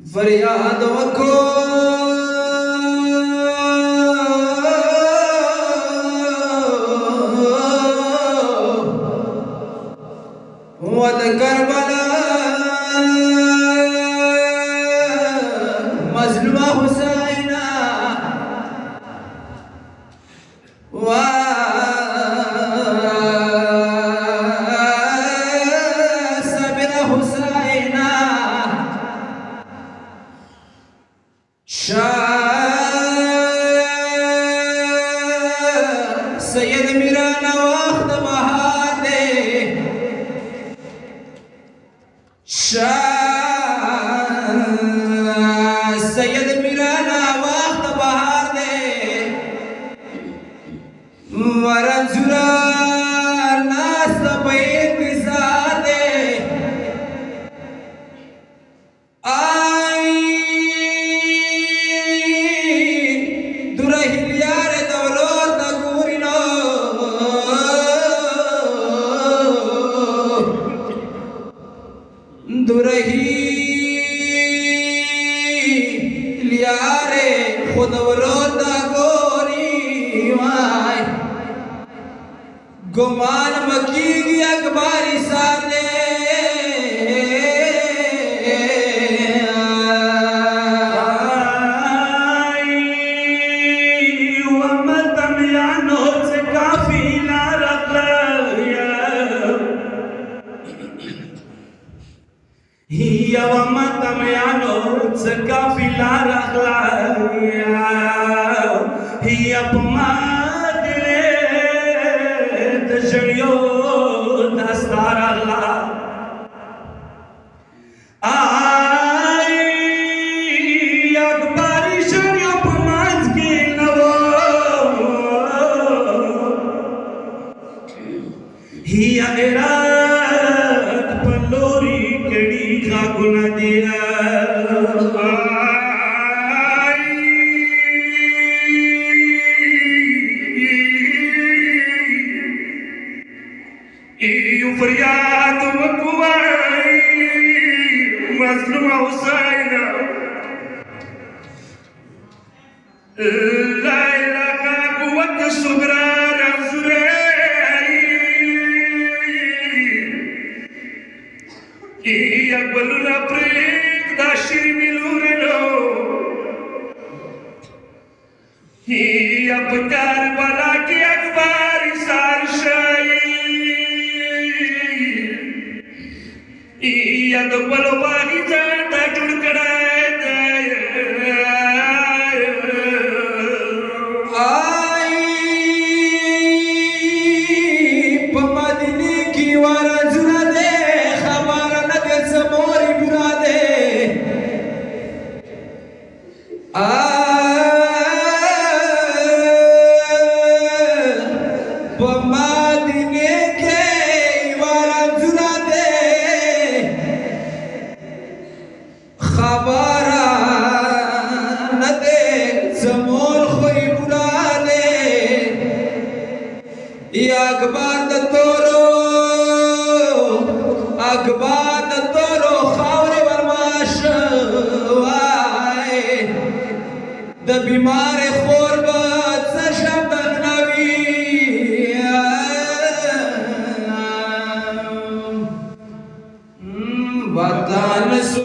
फरियाद वको वद करबला मजलूमा हुसैना वा सबरा हुसैना सैयद मीराना वक्त बहादे सैयद मीराना वक्त बहादे वरजुरा नास बैत सादे दुरही लियारे खुद वरोता गोरी वाय गुमान मकी की अखबारी सादे hiya wa matamyano tsakafila rakhla hiya pumadle tjriyo dastarala ay akbari shriyo pumaz ki nawo hiya era पलोरी कड़ी का गुना दिया फरियाद मजलूमा हुसैना ला इलाहा कुव्वत Sughra रज़ुरे Aqueluna preg da shirimilureno apkar bala ki akbar sar shayi yad balo bagi jata judkada ay pamadini ki warazuna मोरी बुरादे पमादिने के वारा जुरा दे खबरा न दे समोर खोई बुरादे या अखबार द तोरो अखबार द बीमार खोरबत शब्द नबी वतन